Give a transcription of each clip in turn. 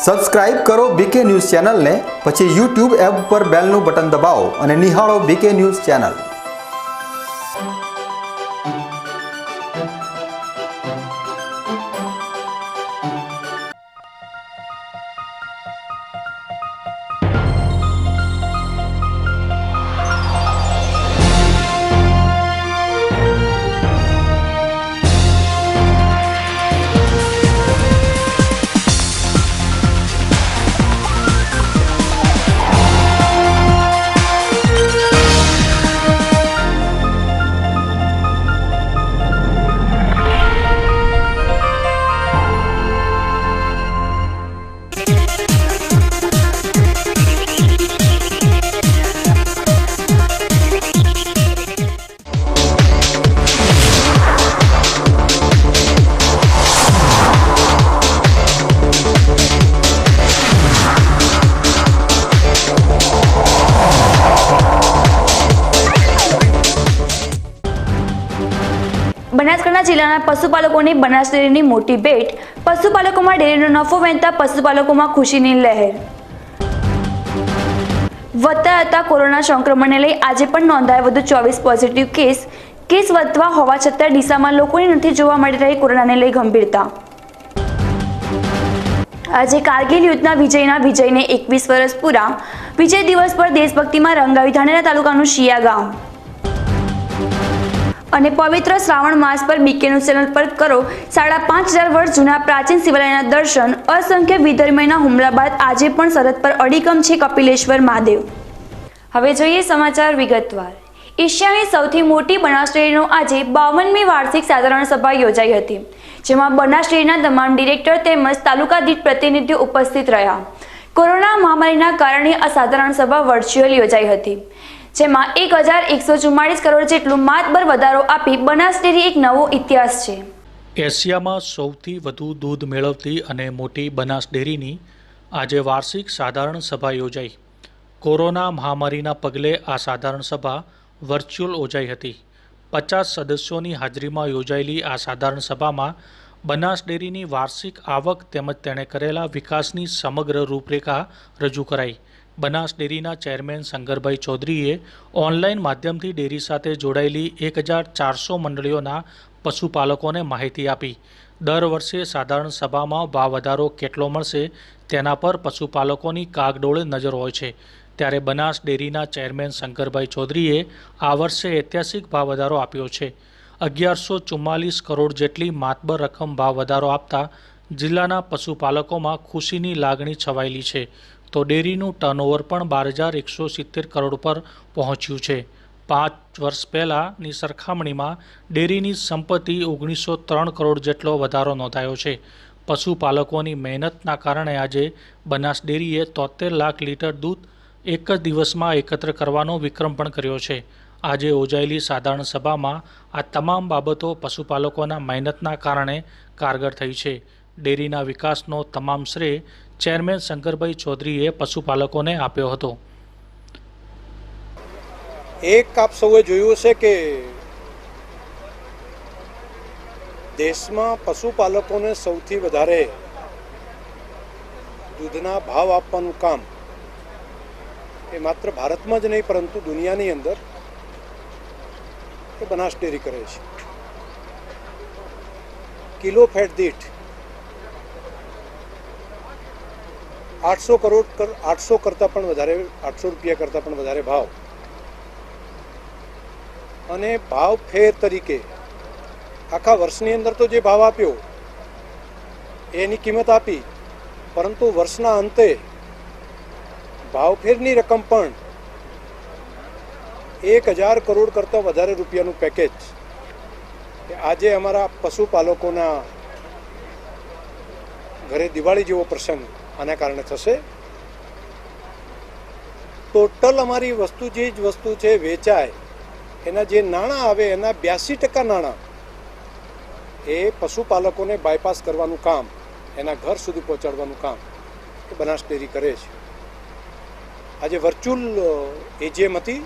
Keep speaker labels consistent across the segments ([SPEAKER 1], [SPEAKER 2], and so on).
[SPEAKER 1] Subscribe કરો બીકે news ચેનલને, પછી યુટ્યુબ એપ પર બેલનું બટન દબાવો અને નિહાળો બીકે ન્યૂઝ ચેનલ।
[SPEAKER 2] બનાસકાંઠા જિલ્લાના પશુપાલકોની બનાસ ડેરીની મોટી ભેટ। પશુપાલકોમાં ડેરીનો નફો વહેંચતા પશુપાલકોમાં ખુશીની લહેર। વધતા જતા કોરોના સંક્રમણને લઈ આજે પણ નોંધાયા વધુ 24 પોઝિટિવ કેસ વધવા હોવા છતાં ડીસામાં લોકોની નથી જોવા મળી રહી કોરોનાને લઈ ગંભીરતા। આજે કારગિલ યુદ્ધના વિજયને 21 વર્ષ પૂરા। વિજય દિવસ પર દેશભક્તિમાં રંગાવી ધાનેરા તાલુકાનું શિયા ગામ અને પવિત્ર શ્રાવણ માસ પર બીકે ન્યૂઝ ચેનલ પર કરો 5000 વર્ષ જૂના પ્રાચીન શિવાલયના દર્શન। અસંખ્ય વિધર્મીના હુમલા બાદ આજે પણ સરહદ પર અડીકમ છે કપિલેશ્વર મહાદેવ। હવે જોઈએ સમાચાર વિગતવાર। એશિયાની સૌથી મોટી બનાસ ડેરીનો આજે 52મી વાર્ષિક સાધારણ સભા યોજાઈ હતી, જેમાં બનાસ ડેરીના તમામ ડિરેક્ટર તેમજ તાલુકા દીઠ પ્રતિનિધિઓ ઉપસ્થિત રહ્યા। કોરોના મહામારીના કારણે આ સાધારણ સભા વર્ચ્યુઅલ યોજાઈ હતી, જેમાં 1144 કરોડ જેટલું માતબર વધારો આપી બનાસ ડેરી એક નવો ઇતિહાસ છે।
[SPEAKER 3] એશિયામાં સૌથી વધુ દૂધ મેળવતી અને મોટી બનાસ ડેરીની આજે વાર્ષિક સાધારણ સભા યોજાઈ। કોરોના મહામારીના પગલે આ સાધારણ સભા વર્ચ્યુઅલ યોજાઈ હતી। 50 સદસ્યોની હાજરીમાં યોજાયેલી આ સાધારણ સભામાં બનાસ ડેરીની વાર્ષિક આવક તેમજ તેણે કરેલા વિકાસની સમગ્ર રૂપરેખા રજૂ કરાઈ। બનાસ ડેરીના ચેરમેન શંકરભાઈ ચૌધરીએ ઓનલાઈન માધ્યમથી ડેરી સાથે જોડાયેલી 1400 મંડળીઓના પશુપાલકોને માહિતી આપી। દર વર્ષે સાધારણ સભામાં ભાવ વધારો કેટલો મળશે તેના પર પશુપાલકોની કાગડોળે નજર હોય છે, ત્યારે બનાસ ડેરીના ચેરમેન શંકરભાઈ ચૌધરીએ આ વર્ષે ઐતિહાસિક ભાવ વધારો આપ્યો છે। 1144 કરોડ જેટલી માતબર રકમ ભાવ વધારો આપતા જિલ્લાના પશુપાલકોમાં ખુશીની લાગણી છવાયેલી છે, તો ડેરીનું ટર્નઓવર પણ 12170 કરોડ પર પહોંચ્યું છે। 5 વર્ષ પહેલાંની સરખામણીમાં ડેરીની સંપત્તિ 1903 કરોડ જેટલો વધારો નોંધાયો છે। પશુપાલકોની મહેનતના કારણે આજે બનાસ ડેરીએ 73 લાખ લીટર દૂધ એક જ દિવસમાં એકત્ર કરવાનો વિક્રમ પણ કર્યો છે। આજે યોજાયેલી સાધારણ સભામાં આ તમામ બાબતો પશુપાલકોના મહેનતના કારણે કારગર થઈ છે। ડેરીના વિકાસનો તમામ શ્રેય ચેરમેન શંકરભાઈ ચૌધરીએ પશુપાલકોને આપ્યો હતો।
[SPEAKER 4] એક આપ સૌએ જોયું છે કે દેશમાં પશુપાલકોને સૌથી વધારે દૂધના ભાવ આપવાનું કામ એ માત્ર ભારતમાં જ નહીં પરંતુ દુનિયાની અંદર એ બનાસ ડેરી કરે છે। કિલો ફેટ દીઠ 800 કરતાં પણ વધારે 800 રૂપિયા કરતાં પણ વધારે ભાવ અને ભાવ ફેર તરીકે આખા વર્ષની અંદર તો જે ભાવ આપ્યો એની કિંમત આપી, પરંતુ વર્ષના અંતે ભાવફેરની રકમ પણ 1000 કરોડ કરતાં વધારે રૂપિયાનું પેકેજ આજે અમારા પશુપાલકોના ઘરે દિવાળી જેવો પ્રસંગ આના કારણે થશે। ટોટલ અમારી વસ્તુ જે જ વસ્તુ છે વેચાય એના જે નાણાં આવે એના 82% નાણાં એ પશુપાલકોને બાયપાસ કરવાનું કામ, એના ઘર સુધી પહોંચાડવાનું કામ એ બનાસ ડેરી કરે છે। આજે વર્ચ્યુઅલ એજીએમ હતી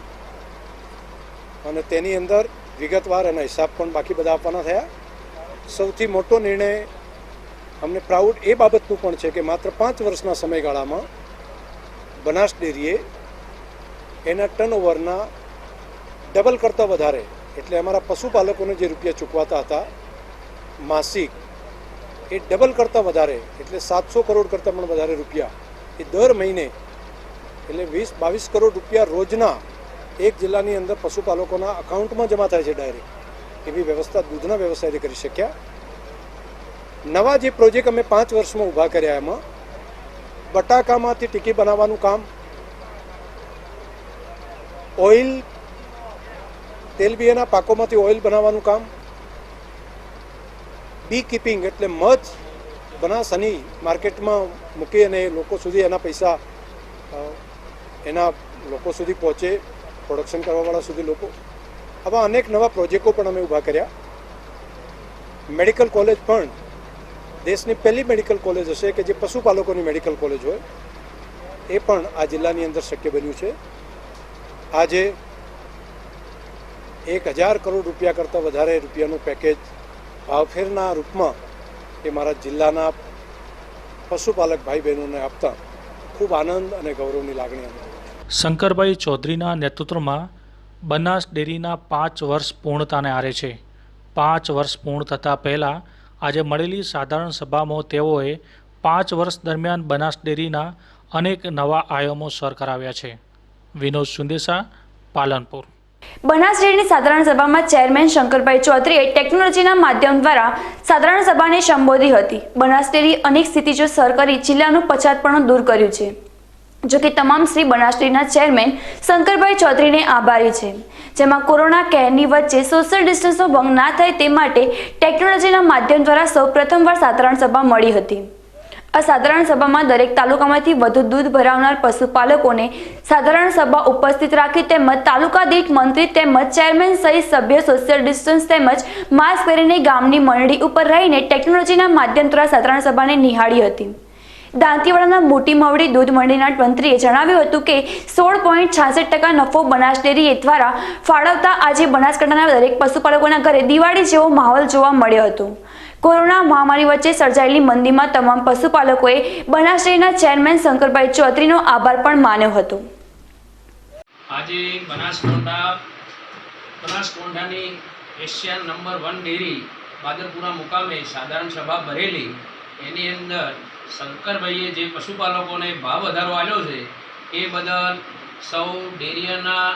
[SPEAKER 4] અને તેની અંદર વિગતવાર એના હિસાબ પણ બાકી બધા આપવાના થયા। સૌથી મોટો નિર્ણય અમને પ્રાઉડ એ બાબતનું પણ છે કે માત્ર 5 વર્ષના સમયગાળામાં બનાસ ડેરીએ એના ટર્નઓવરના ડબલ કરતાં વધારે, એટલે અમારા પશુપાલકોને જે રૂપિયા ચૂકવાતા હતા માસિક, એ ડબલ કરતાં વધારે, એટલે 700 કરોડ કરતાં પણ વધારે રૂપિયા એ દર મહિને, એટલે 20-22 કરોડ રૂપિયા રોજના એક જિલ્લાની અંદર પશુપાલકોના અકાઉન્ટમાં જમા થાય છે ડાયરેક્ટ. એવી વ્યવસ્થા દૂધના વ્યવસાયથી કરી શક્યા. નવા જે પ્રોજેક્ટ અમે 5 વર્ષમાં ઊભા કર્યા, એમાં બટાકામાંથી ટીકી બનાવવાનું કામ, ઓઇલ, તેલબિયાના પાકોમાંથી ઓઇલ બનાવવાનું કામ, બી કીપિંગ એટલે મધ બનાસ હની માર્કેટમાં મૂકી અને લોકો સુધી એના પૈસા એના લોકો સુધી પહોંચે, પ્રોડક્શન કરવાવાળા સુધી લોકો. આવા અનેક નવા પ્રોજેક્ટો પણ અમે ઊભા કર્યા. મેડિકલ કોલેજ પણ દેશની પહેલી મેડિકલ કોલેજ હશે કે જે પશુપાલકોની મેડિકલ કોલેજ હોય, એ પણ આ જિલ્લાની અંદર શક્ય બન્યું છે. આજે 1000 કરોડ રૂપિયા કરતાં વધારે રૂપિયાનું પેકેજ ભાવફેરના રૂપમાં એ મારા જિલ્લાના પશુપાલક ભાઈ બહેનોને આપતા ખૂબ આનંદ અને ગૌરવની લાગણી અનુભવે છે.
[SPEAKER 3] શંકરભાઈ ચૌધરીના નેતૃત્વમાં બનાસ ડેરીના 5 વર્ષ પૂર્ણતાને આરે છે. 5 વર્ષ પૂર્ણ થતાં પહેલાં આજે મળેલી સાધારણ સભામાં તેઓએ 5 વર્ષ દરમિયાન બનાસ ડેરીના અનેક નવા આયામો સર કરાવ્યા છે. વિનોદ સુંદેસા, પાલનપુર.
[SPEAKER 2] બનાસ ડેરીની સાધારણ સભામાં ચેરમેન શંકરભાઈ ચૌધરીએ ટેકનોલોજીના માધ્યમ દ્વારા સાધારણ સભાને સંબોધી હતી. બનાસ ડેરી અનેક સ્થિતિજો સર કરી જિલ્લાનું પછાતપણું દૂર કર્યું છે. જોકે તમામ શ્રી બનાસ ડેરીના ચેરમેન શંકરભાઈ ચૌધરીને આભારી છે, જેમાં કોરોના કેરની વચ્ચે સોશિયલ ડિસ્ટન્સનો ભંગ ના થાય તે માટે ટેકનોલોજીના માધ્યમ દ્વારા સૌ પ્રથમવાર સાધારણ સભા મળી હતી. આ સાધારણ સભામાં દરેક તાલુકામાંથી વધુ દૂધ ભરાવનાર પશુપાલકોને સાધારણ સભા ઉપસ્થિત રાખી તેમજ તાલુકા દીઠ મંત્રી તેમજ ચેરમેન સહિત સભ્ય સોશિયલ ડિસ્ટન્સ તેમજ માસ્ક પહેરીને ગામની મંડળી ઉપર રહીને ટેકનોલોજીના માધ્યમ દ્વારા સાધારણ સભાને નિહાળી હતી. દાંતીવાડાના મોટી મવડી દૂધ મંડળીના મંત્રીએ જણાવ્યું હતું કે 16.66% નફો બનાસ ડેરી દ્વારા ફાળવતા આજે બનાસકાંઠાના દરેક પશુપાલકોના ઘરે દિવાળી જેવો માહોલ જોવા મળ્યો હતો. કોરોના મહામારી વચ્ચે સર્જાયેલી મંદીમાં તમામ પશુપાલકોએ બનાસ ડેરીના ચેરમેન શંકરભાઈ ચૌધરીનો આભાર પણ માન્યો હતો.
[SPEAKER 5] આજે બનાસકાંઠાની એશિયા નંબર 1 ડેરી બાદરપુરા મુકામે સાધારણ સભા ભરેલી. એની અંદર શંકરભાઈએ જે પશુપાલકોને ભાવ વધારો આપ્યો છે એ બદલ સૌ ડેરીના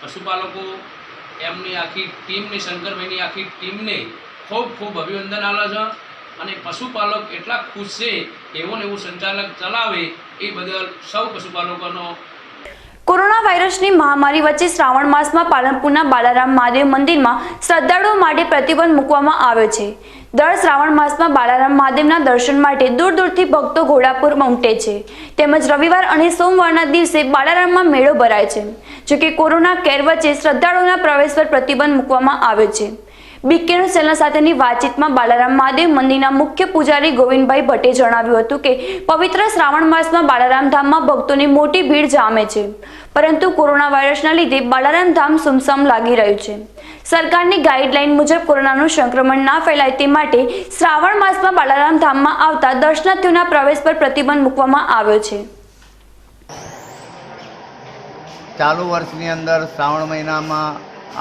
[SPEAKER 5] પશુપાલકો, એમની આખી ટીમની, શંકરભાઈની આખી ટીમને ખૂબ ખૂબ અભિનંદન આલે છે. અને પશુપાલક એટલા ખુશ છે, એવું ને એવું સંચાલક ચલાવે એ બદલ સૌ પશુપાલકોનો.
[SPEAKER 2] કોરોના વાયરસની મહામારી વચ્ચે શ્રાવણ માસમાં પાલનપુરના બાલારામ મહાદેવ મંદિરમાં શ્રદ્ધાળુઓ માટે પ્રતિબંધ મૂકવામાં આવ્યો છે. દર શ્રાવણ માસમાં બાલારામ મહાદેવના દર્શન માટે દૂર દૂરથી ભક્તો ઘોડાપુર ઉમટે છે. તેમજ રવિવાર અને સોમવારના દિવસે બાલારામમાં મેળો ભરાય છે. જોકે કોરોના કેર વચ્ચે શ્રદ્ધાળુઓના પ્રવેશ પર પ્રતિબંધ મૂકવામાં આવ્યો છે. બીકે ન્યૂઝ ચેનલ સાથેની વાતચીતમાં બાલારામ મહાદેવ મંદિરના મુખ્ય પૂજારી ગોવિંદભાઈ ભટ્ટે જણાવ્યું હતું કે પવિત્ર શ્રાવણ માસમાં બાલારામ ધામમાં ભક્તોની મોટી ભીડ જામે છે, પરંતુ કોરોના વાયરસના લીધે બાલારામ ધામ સુમસામ લાગી રહ્યું છે. સરકારની ગાઈડલાઈન મુજબ કોરોનાનું સંક્રમણ ના ફેલાય તે માટે શ્રાવણ માસમાં બાલારામ ધામમાં આવતા દર્શનાર્થીઓના પ્રવેશ પર પ્રતિબંધ મૂકવામાં આવ્યો છે.
[SPEAKER 6] ચાલુ વર્ષની અંદર શ્રાવણ મહિનામાં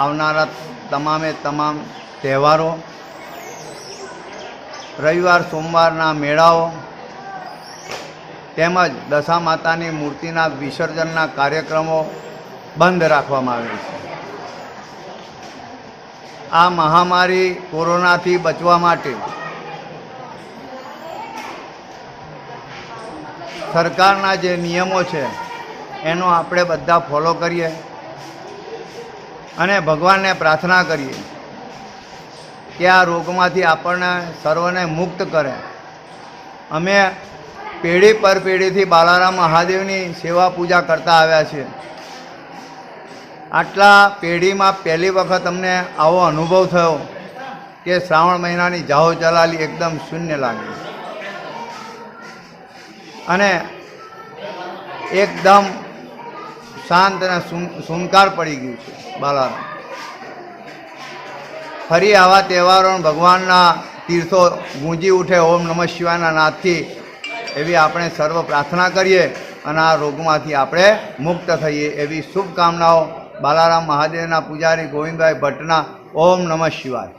[SPEAKER 6] આવનારા તમામે તમામ તહેવારો, રવિવાર સોમવારના મેળાઓ તેમજ દશા માતાની મૂર્તિના વિસર્જનના કાર્યક્રમો બંધ રાખવામાં આવે છે. આ મહામારી કોરોનાથી બચવા માટે સરકારના જે નિયમો છે એનો આપણે બધા ફોલો કરીએ અને ભગવાનને પ્રાર્થના કરીએ કે આ રોગમાંથી આપણને સર્વને મુક્ત કરે. અમે પેઢી પર પેઢીથી બાલારામ મહાદેવની સેવા પૂજા કરતા આવ્યા છીએ. આટલા પેઢીમાં પહેલી વખત અમને આવો અનુભવ થયો કે શ્રાવણ મહિનાની જાહો ચલાલી એકદમ શૂન્ય લાગી અને એકદમ શાંત અને સુનકાર પડી ગયું છે બાલારામ. ફરી આવા તહેવારો ભગવાનના તીર્થો ગુંજી ઉઠે ઓમ નમઃ શિવાયના નાદથી, એવી આપણે સર્વ પ્રાર્થના કરીએ અને આ રોગમાંથી આપણે મુક્ત થઈએ એવી શુભકામનાઓ બાલારામ મહાદેવના પૂજારી ગોવિંદભાઈ ભટ્ટના. ઓમ નમઃ શિવાય.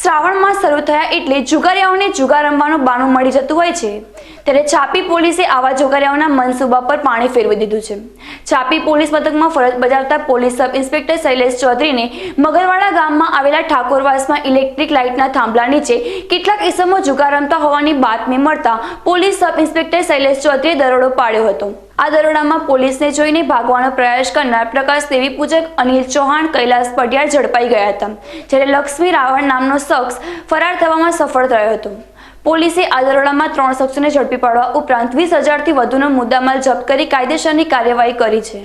[SPEAKER 2] શ્રાવણ માસ શરૂ થયા એટલે જુગારીયાઓને જુગાર રમવાનું બાનું મળી જતું હોય છે, ત્યારે છાપી પોલીસે આવા જુગારીયાઓના મનસૂબા પર પાણી ફેરવી દીધું છે. છાપી પોલીસ મથકમાં ફરજ બજાવતા પોલીસ સબ ઇન્સ્પેક્ટર શૈલેષ ચૌધરીને મગરવાડા ગામમાં આવેલા ઠાકોરવાસમાં ઇલેક્ટ્રિક લાઇટના થાંભલા નીચે કેટલાક ઇસમો જુગાર રમતા હોવાની બાતમી મળતા પોલીસ સબ ઇન્સ્પેક્ટર શૈલેષ ચૌધરીએ દરોડો પાડ્યો હતો. આ દરોડામાં પોલીસને જોઈને ભાગવાનો પ્રયાસ કરનાર પ્રકાશ દેવી પૂજક અનિલ ચૌહાણ, કૈલાસ પટિયાર ઝડપાઈ ગયા હતા, જ્યારે લક્ષ્મી રાવણ નામનો શખ્સ ફરાર થવામાં સફળ થયો હતો. પોલીસે આ દરોડામાં 3 શખ્સોને ઝડપી પાડવા ઉપરાંત 20,000થી વધુનો મુદ્દામાલ જપ્ત કરી કાયદેસરની કાર્યવાહી કરી છે.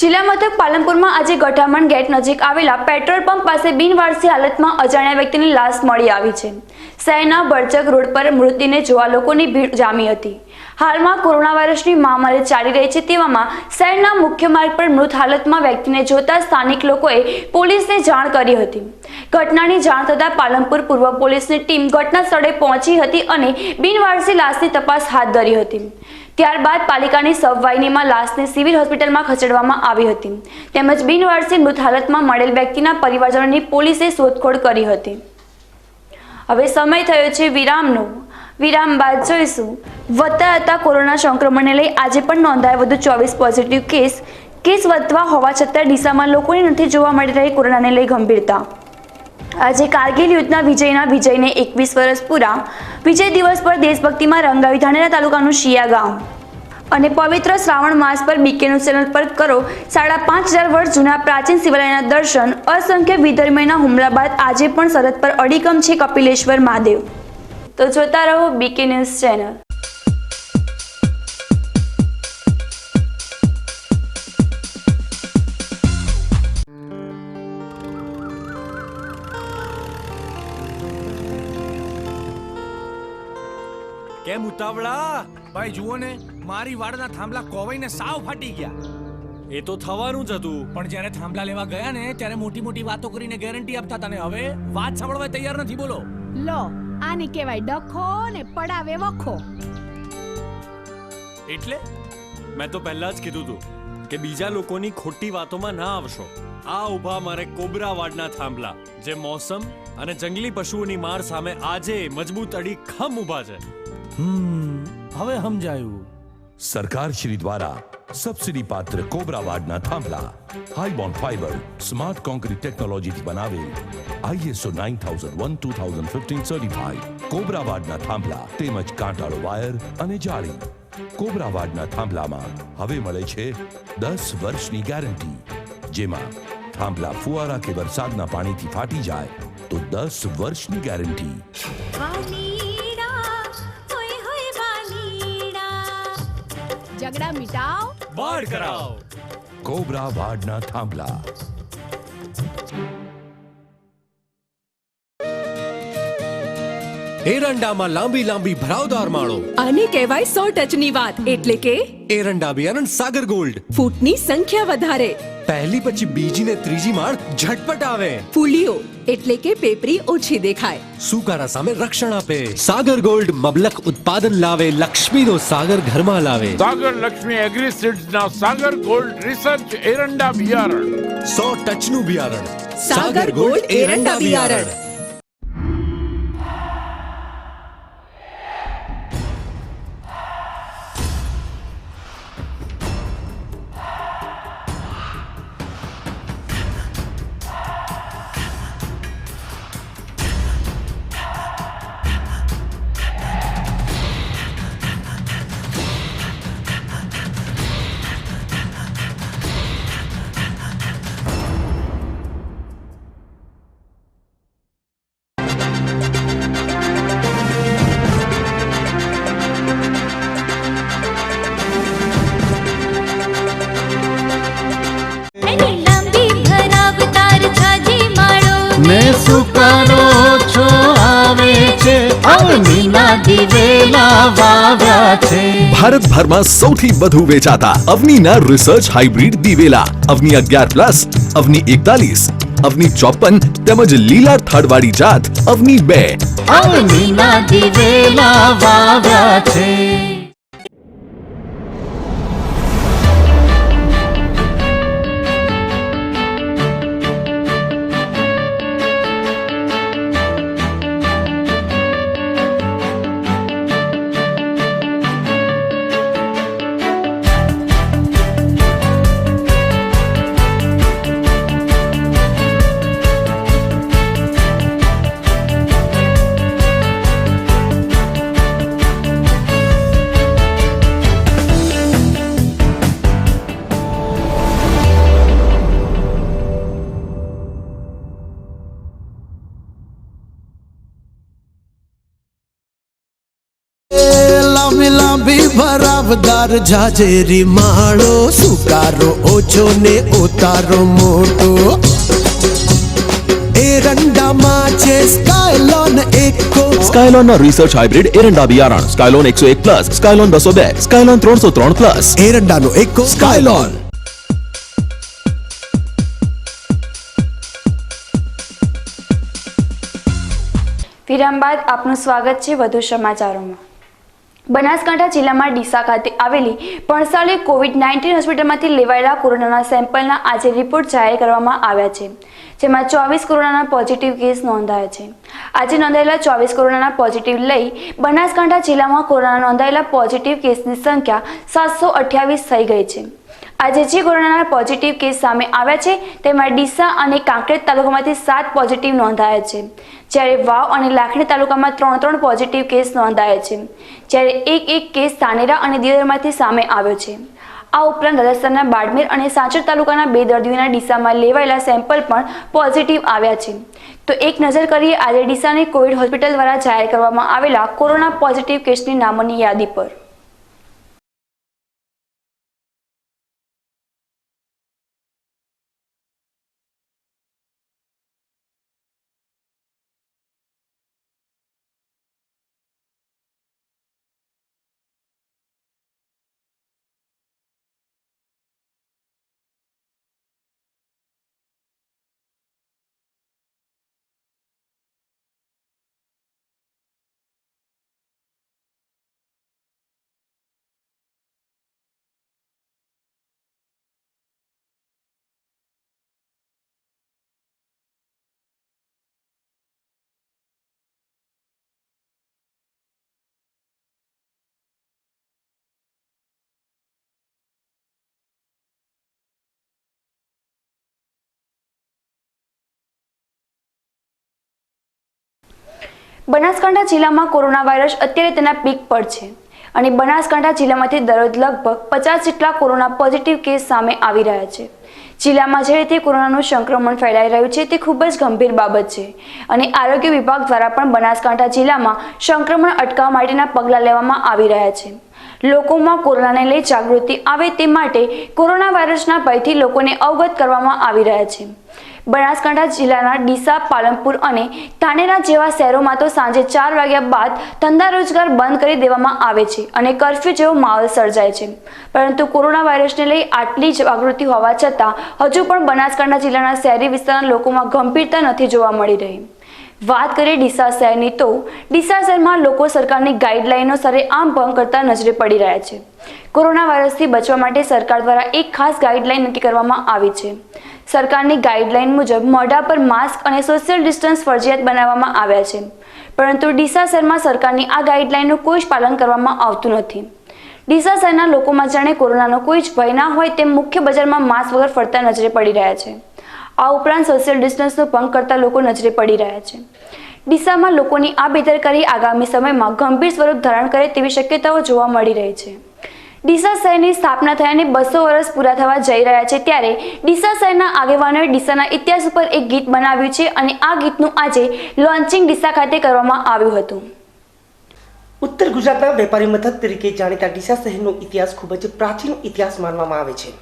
[SPEAKER 2] જિલ્લા મથક પાલનપુરમાં આજે ગઠામણ ગેટ નજીક આવેલા પેટ્રોલ પંપ પાસે બિનવારસી હાલતમાં અજાણ્યા વ્યક્તિની લાશ મળી આવી છે. શહેરના બરચક રોડ પર મૃતદેહને જોવા લોકોની ભીડ જામી હતી. હાલમાં કોરોના વાયરસની મહામારી ચાલી રહી છે, તેવામાં શહેરના મુખ્ય માર્ગ પર મૃત હાલતમાં વ્યક્તિને જોતા સ્થાનિક લોકોએ પોલીસને જાણ કરી હતી. ઘટનાની જાણ થતાં પાલનપુર પૂર્વ પોલીસની ટીમ ઘટના સ્થળે પહોંચી હતી અને બિનવારસી લાશની તપાસ હાથ ધરી હતી. ત્યારબાદ પાલિકાની સબવાહિનીમાં લાશને સિવિલ હોસ્પિટલમાં ખસેડવામાં આવી હતી, તેમજ બિનવારસી મૃત હાલતમાં મળેલ વ્યક્તિના પરિવારજનોની પોલીસે શોધખોળ કરી હતી. હવે સમય થયો છે વિરામનો. વિરામ બાદ જોઈશું. વધતા જતા કોરોના સંક્રમણને લઈ આજે પણ નોંધાયા વધુ 24 પોઝિટિવ કેસ વધવા હોવા છતાં ડીસામાં લોકોની નથી જોવા મળી રહી કોરોનાને લઈ ગંભીરતા. આજે કારગિલ યુદ્ધના વિજયને 21 વર્ષ પૂરા. વિજય દિવસ પર દેશભક્તિમાં રંગાવી ધાનેરા તાલુકાનું શિયા ગામ. અને પવિત્ર શ્રાવણ માસ પર બીકે ન્યૂઝ ચેનલ પર કરો 5,500 વર્ષ જૂના પ્રાચીન શિવાલયના દર્શન. અસંખ્ય વિધર્મીના હુમલા બાદ આજે પણ સરહદ પર અડીખમ છે કપિલેશ્વર મહાદેવ. તો જોતા રહો બીકે ન્યૂઝ ચેનલ.
[SPEAKER 7] કેમ ઉતાવળા? ભાઈ જુઓ ને, મારી વાડના થાંભલા કોવાઈને સાવ ફાટી ગયા.
[SPEAKER 8] એ તો થવાનું જ હતું,
[SPEAKER 7] પણ જ્યારે થાંભલા લેવા ગયા ને ત્યારે મોટી મોટી વાતો કરીને ગેરંટી આપતા હતા ને હવે વાત સાંભળવા તૈયાર નથી. બોલો.
[SPEAKER 9] લો, આને કહેવાય ડખો ને પડાવે વખો.
[SPEAKER 8] એટલે મેં તો પહેલા જ કીધું હતું કે બીજા લોકોની ખોટી વાતોમાં ના આવશો. આ ઊભા મારે કોબરાવાડના થાંભલા, જે મોસમ અને જંગલી પશુઓની માર સામે આજે મજબૂત અડીખમ ઊભા છે.
[SPEAKER 7] હવે સમજાયું.
[SPEAKER 10] સરકાર શ્રી દ્વારા સબસિડી પાત્ર કોબરાવાડના થાંભલા હાઈબોન્ડ ફાઈબર સ્માર્ટ કોન્ક્રીટ ટેકનોલોજીથી બનાવેલ ISO 9001:2015 સર્ટિફાઈડ કોબરાવાડના થાંભલા તેમજ કાંટાળો વાયર અને જાળી. કોબરાવાડના થાંભલામાં હવે મળે છે 10 વર્ષની ગેરંટી, જેમાં થાંભલા ફુવારા કે વરસાદના પાણીથી ફાટી જાય તો 10 વર્ષની ગેરંટી.
[SPEAKER 9] ઝઘડા મિટાવ,
[SPEAKER 8] બાળ કરાવ.
[SPEAKER 10] કોબરાવાડના થાંભલા.
[SPEAKER 7] એરંડામાં લાંબી લાંબી ભરાવદાર માળો.
[SPEAKER 11] આને કહેવાય 100 ટચની વાત, એટલે કે
[SPEAKER 7] એરંડા બિયારણ સાગર ગોલ્ડ.
[SPEAKER 11] ફૂટની સંખ્યા વધારે,
[SPEAKER 7] પહેલી પછી બીજી ને ત્રીજી માળ ઝટપટ આવે.
[SPEAKER 11] ફૂલીઓ એટલે કે પેપરી ઓછી દેખાય,
[SPEAKER 7] સુકારા સામે રક્ષણ આપે. સાગર ગોલ્ડ મબલક ઉત્પાદન લાવે, લક્ષ્મીનો સાગર ઘરમાં લાવે.
[SPEAKER 12] સાગર લક્ષ્મી એગ્રીસીડ્સ ના સાગર ગોલ્ડ રિસર્ચ એરંડા બિયારણ.
[SPEAKER 7] 100 ટચનું બિયારણ.
[SPEAKER 11] સાગર ગોલ્ડ એરંડા બિયારણ.
[SPEAKER 13] ને સુકારો છો આવે છે, અવનીના દિવેલા વાવ્યા છે.
[SPEAKER 14] ભારતભરમાં સૌથી વધુ વેચાતા અવનીના રિસર્ચ હાઇબ્રિડ દિવેલા અવની 11+, અવની 41, અવની 54 તેમજ લીલા થડવાળી જાત અવની 2
[SPEAKER 13] અવનીના દિવેલા વાવ્યા છે.
[SPEAKER 7] લાંબી ભરાવદાર જાજેરી માળો સુકારો ઓછો ને ઉતારો મોટો એરંડામાં છે સ્કાયલોન એકો
[SPEAKER 14] સ્કાયલોન ના રિસર્ચ હાઇબ્રિડ એરંડા બિયારણ સ્કાયલોન 101+, સ્કાયલોન 202, સ્કાયલોન 303+.
[SPEAKER 7] એરંડાનો એકો સ્કાયલોન.
[SPEAKER 2] વિરામ બાદ આપનું સ્વાગત છે વધુ સમાચારોમાં. બનાસકાંઠા જિલ્લામાં ડીસા ખાતે આવેલી પણસાલી કોવિડ-19 હોસ્પિટલમાંથી લેવાયેલા કોરોનાના સેમ્પલના આજે રિપોર્ટ જાહેર કરવામાં આવ્યા છે, જેમાં 24 કોરોનાના પોઝિટિવ કેસ નોંધાયા છે. આજે નોંધાયેલા 24 કોરોનાના પોઝિટિવ લઈ બનાસકાંઠા જિલ્લામાં કોરોના નોંધાયેલા પોઝિટિવ કેસની સંખ્યા 728 થઈ ગઈ છે. આજે જે કોરોનાના પોઝિટિવ કેસ સામે આવ્યા છે તેમાં ડીસા અને કાંકરેજ તાલુકામાંથી 7 પોઝિટિવ નોંધાયા છે, જ્યારે વાવ અને લાખણી તાલુકામાં 3 પોઝિટિવ કેસ નોંધાયા છે, જ્યારે એક કેસ ધાનેરા અને દિયોદરમાંથી સામે આવ્યો છે. આ ઉપરાંત રાજસ્થાનના બાડમેર અને સાંચોર તાલુકાના 2 દર્દીઓના ડીસામાં લેવાયેલા સેમ્પલ પણ પોઝિટિવ આવ્યા છે. તો એક નજર કરીએ આજે ડીસાની કોવિડ હોસ્પિટલ દ્વારા જાહેર કરવામાં આવેલા કોરોના પોઝિટિવ કેસની નામોની યાદી પર. બનાસકાંઠા જિલ્લામાં કોરોના વાયરસ અત્યારે તેના પીક પર છે અને બનાસકાંઠા જિલ્લામાંથી દરરોજ લગભગ 50 જેટલા કોરોના પોઝિટિવ કેસ સામે આવી રહ્યા છે. જિલ્લામાં જે રીતે કોરોનાનું સંક્રમણ ફેલાઈ રહ્યું છે તે ખૂબ જ ગંભીર બાબત છે અને આરોગ્ય વિભાગ દ્વારા પણ બનાસકાંઠા જિલ્લામાં સંક્રમણ અટકાવવા માટેના પગલાં લેવામાં આવી રહ્યા છે. લોકોમાં કોરોનાને લઈ જાગૃતિ આવે તે માટે કોરોના વાયરસના ભયથી લોકોને અવગત કરવામાં આવી રહ્યા છે. બનાસકાંઠા જિલ્લાના ડીસા, પાલનપુર અને ધાનેરા જેવા શહેરોમાં તો સાંજે 4 વાગ્યા બાદ ધંધા રોજગાર બંધ કરી દેવામાં આવે છે અને કર્ફ્યુ જેવો માહોલ સર્જાય છે. પરંતુ કોરોના વાયરસને લઈ આટલી જાગૃતિ હોવા છતાં હજુ પણ બનાસકાંઠા જિલ્લાના શહેરી વિસ્તારના લોકોમાં ગંભીરતા નથી જોવા મળી રહી. વાત કરીએ ડીસા શહેરની તો ડીસા શહેરમાં લોકો સરકારની ગાઈડલાઈનો સરેઆમ ભંગ કરતા નજરે પડી રહ્યા છે. કોરોના વાયરસથી બચવા માટે સરકાર દ્વારા એક ખાસ ગાઈડલાઈન નક્કી કરવામાં આવી છે. સરકારની ગાઈડલાઈન મુજબ મોઢા પર માસ્ક અને સોશિયલ ડિસ્ટન્સ ફરજિયાત બનાવવામાં આવ્યા છે, પરંતુ ડીસા શહેરમાં સરકારની આ ગાઈડલાઈનનું કોઈ જ પાલન કરવામાં આવતું નથી. ડીસા શહેરના લોકોમાં જાણે કોરોનાનો કોઈ જ ભય ના હોય તેમ મુખ્ય બજારમાં માસ્ક વગર ફરતા નજરે પડી રહ્યા છે. આ ઉપરાંત સોશિયલ ડિસ્ટન્સનો ભંગ કરતા લોકો નજરે પડી રહ્યા છે. ડીસામાં લોકોની આ બેદરકારી આગામી સમયમાં ગંભીર સ્વરૂપ ધારણ કરે તેવી શક્યતાઓ જોવા મળી રહી છે. ડીસા શહેરની સ્થાપના થયાને 200 વર્ષ પૂરા થવા જઈ રહ્યા છે, ત્યારે ડીસા શહેરના આગેવાનોએ ડીસાના ઇતિહાસ ઉપર એક ગીત બનાવ્યું છે અને આ ગીતનું આજે લોન્ચિંગ ડીસા ખાતે કરવામાં આવ્યું હતું.
[SPEAKER 15] ઉત્તર ગુજરાતના વેપારી મથક તરીકે જાણીતા ડીસા શહેરનો ઇતિહાસ ખૂબ જ પ્રાચીન ઇતિહાસ માનવામાં આવે છે.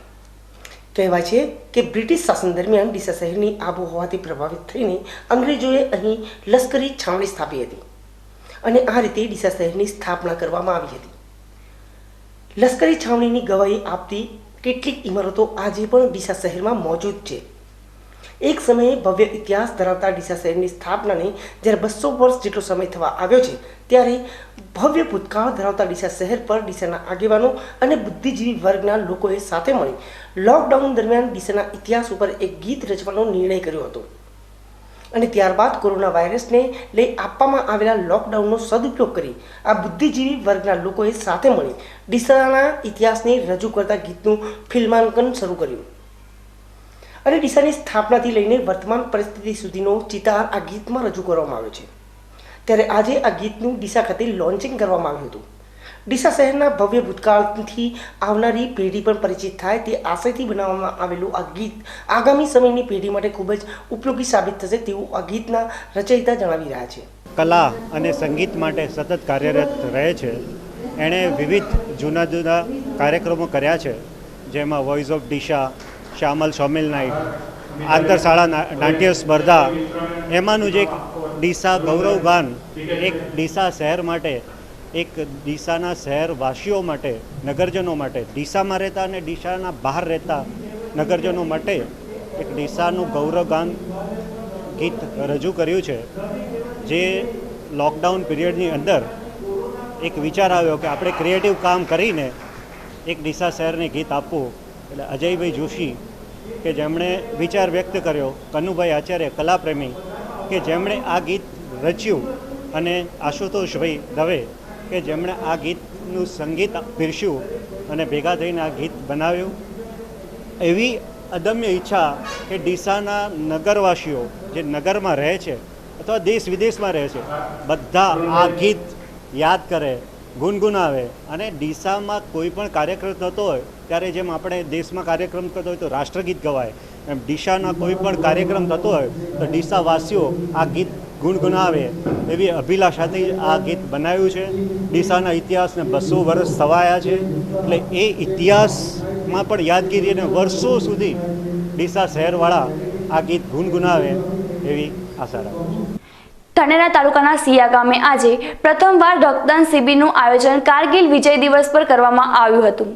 [SPEAKER 15] કહેવાય છે કે બ્રિટિશ શાસન દરમિયાન ડીસા શહેરની આબોહવાથી પ્રભાવિત થઈને અંગ્રેજોએ અહીં લશ્કરી છાવણી સ્થાપી હતી અને આ રીતે ડીસા શહેરની સ્થાપના કરવામાં આવી હતી. લશ્કરી છાવણીની ગવાહી આપતી કેટલીક ઇમારતો આજે પણ ડીસા શહેરમાં મોજૂદ છે. એક સમયે ભવ્ય ઇતિહાસ ધરાવતા ડીસા શહેરની સ્થાપનાને જ્યારે 200 વર્ષ જેટલો સમય થવા આવ્યો છે, ત્યારે ભવ્ય ભૂતકાળ ધરાવતા ડીસા શહેર પર ડીસાના આગેવાનો અને બુદ્ધિજીવી વર્ગના લોકોએ સાથે મળી લોકડાઉન દરમિયાન ડીસાના ઇતિહાસ ઉપર એક ગીત રચવાનો નિર્ણય કર્યો હતો અને ત્યારબાદ કોરોના વાયરસને લઈ આપવામાં આવેલા લોકડાઉનનો સદુપયોગ કરી આ બુદ્ધિજીવી વર્ગના લોકોએ સાથે મળી ડીસાના ઇતિહાસને રજૂ કરતા ગીતનું ફિલ્માંકન શરૂ કર્યું અને ડીસાની સ્થાપનાથી લઈને વર્તમાન પરિસ્થિતિ સુધીનો ચિતાર આ ગીતમાં રજૂ કરવામાં આવ્યો છે. ત્યારે આજે આ ગીતનું ડીસા ખાતે લોન્ચિંગ કરવામાં આવ્યું હતું. ડીસા શહેરના ભવ્ય ભૂતકાળથી આવનારી પેઢી પણ પરિચિત થાય તે આશયથી બનાવવામાં આવેલું આ ગીત આગામી સમયની પેઢી માટે ખૂબ જ ઉપયોગી સાબિત થશે તેવું આ ગીતના રચયિતા જણાવી રહ્યા છે.
[SPEAKER 16] કલા અને સંગીત માટે સતત કાર્યરત રહે છે. એણે વિવિધ જૂના જૂના કાર્યક્રમો કર્યા છે, જેમાં voice of Deesa, Shyamal Shomil night, આંતરશાળા નાટ્ય સ્પર્ધા, એમાંનું જ એક ડીસા ગૌરવ ગાન એક ડીસા શહેર માટે, એક ડીસાના શહેરવાસીઓ માટે, નગરજનો માટે, ડીસામાં રહેતા અને ડીસાના બહાર રહેતા નગરજનો માટે એક ડીસાનું ગૌરવગાન ગીત રજૂ કર્યું છે. જે લોકડાઉન પીરિયડની અંદર એક વિચાર આવ્યો કે આપણે ક્રિએટિવ કામ કરીને એક ડીસા શહેરને ગીત આપવું. એટલે અજયભાઈ જોશી કે જેમણે વિચાર વ્યક્ત કર્યો, કનુભાઈ આચાર્ય કલાપ્રેમી કે જેમણે આ ગીત રચ્યું, અને આશુતોષભાઈ દવે કે જેમણે આ ગીતનું સંગીત પીરસ્યું અને ભેગા થઈને આ ગીત બનાવ્યું. એવી અદમ્ય ઈચ્છા કે ડીસાના નગરવાસીઓ જે નગરમાં રહે છે અથવા દેશ વિદેશમાં રહે છે, બધા આ ગીત યાદ કરે, ગુનગુનાવે. અને ડીસામાં કોઈ પણ કાર્યક્રમ થતો હોય ત્યારે જેમ આપણે દેશમાં કાર્યક્રમ થતો હોય તો રાષ્ટ્રગીત ગવાય, એમ ડીસાના કોઈ પણ કાર્યક્રમ થતો હોય તો ડીસાવાસીઓ આ ગીત ગુણગુનાવે એવી અભિલાષાથી આ ગીત બનાવ્યું છે. ડીસાના ઇતિહાસને 200 વર્ષ થવાયા છે, એટલે એ ઇતિહાસમાં પણ યાદગીરી અને વર્ષો સુધી ડીસા શહેરવાળા આ ગીત ગુણગુનાવે એવી આશા રાખું છું.
[SPEAKER 2] ધાનેરા તાલુકાના સિયા ગામે આજે પ્રથમવાર રક્તદાન શિબિરનું આયોજન કારગિલ વિજય દિવસ પર કરવામાં આવ્યું હતું.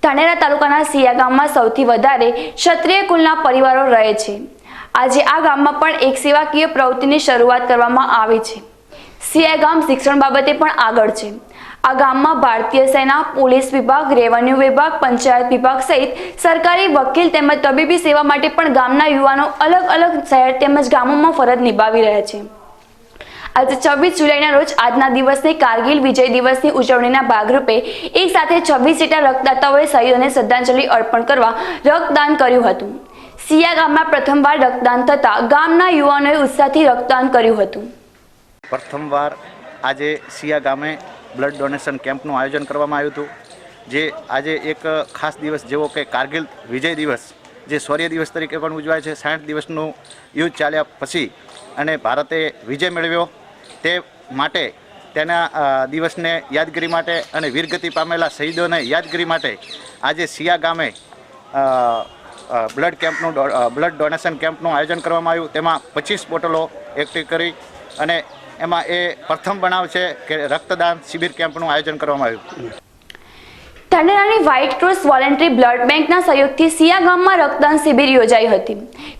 [SPEAKER 2] ધાનેરા તાલુકાના સિયા ગામમાં સૌથી વધારે ક્ષત્રિય કુલના પરિવારો રહે છે. આજે આ ગામમાં પણ એક સેવાકીય પ્રવૃત્તિની શરૂઆત કરવામાં આવી છે. સિયા ગામ શિક્ષણ બાબતે પણ આગળ છે. આ ગામમાં ભારતીય સેના, પોલીસ વિભાગ, રેવન્યુ વિભાગ, પંચાયત વિભાગ સહિત સરકારી, વકીલ તેમજ તબીબી સેવા માટે પણ ગામના યુવાનો અલગ અલગ શહેર તેમજ ગામોમાં ફરજ નિભાવી રહ્યા છે. આજે 26 જુલાઈના રોજ આજના દિવસને કારગિલ વિજય દિવસની ઉજવણીના ભાગરૂપે એક સાથે 26 જેટલા રક્તદાતાઓએ શહીદોને શ્રદ્ધાંજલિ અર્પણ કરવા રક્તદાન કર્યું હતું. સિયા ગામમાં પ્રથમવાર રક્તદાન થતા ગામના યુવાનોએ ઉત્સાહથી રક્તદાન કર્યું હતું.
[SPEAKER 17] પ્રથમવાર આજે સિયા ગામે બ્લડ ડોનેશન કેમ્પનું આયોજન કરવામાં આવ્યું હતું. જે આજે એક ખાસ દિવસ જેવો કે કારગિલ વિજય દિવસ, જે શૌર્ય દિવસ તરીકે પણ ઉજવાય છે. 60 દિવસનું યુદ્ધ ચાલ્યા પછી અને ભારતે વિજય મેળવ્યો, તે માટે તેના દિવસને યાદગીરી માટે અને વીરગતિ પામેલા શહીદોને યાદગીરી માટે આજે સિયા ગામે બ્લડ ડોનેશન કેમ્પનું આયોજન કરવામાં આવ્યું. તેમાં 25 બોટલો એકઠી કરી અને એમાં એ પ્રથમ બનાવ છે કે રક્તદાન શિબિર કેમ્પનું આયોજન કરવામાં આવ્યું.
[SPEAKER 2] ધાનેરાની વ્હાઇટ ક્રોસ વોલેન્ટરી બ્લડ બેંકના સહયોગથી સિયા ગામમાં રક્તદાન શિબિર યોજાઈ હતી.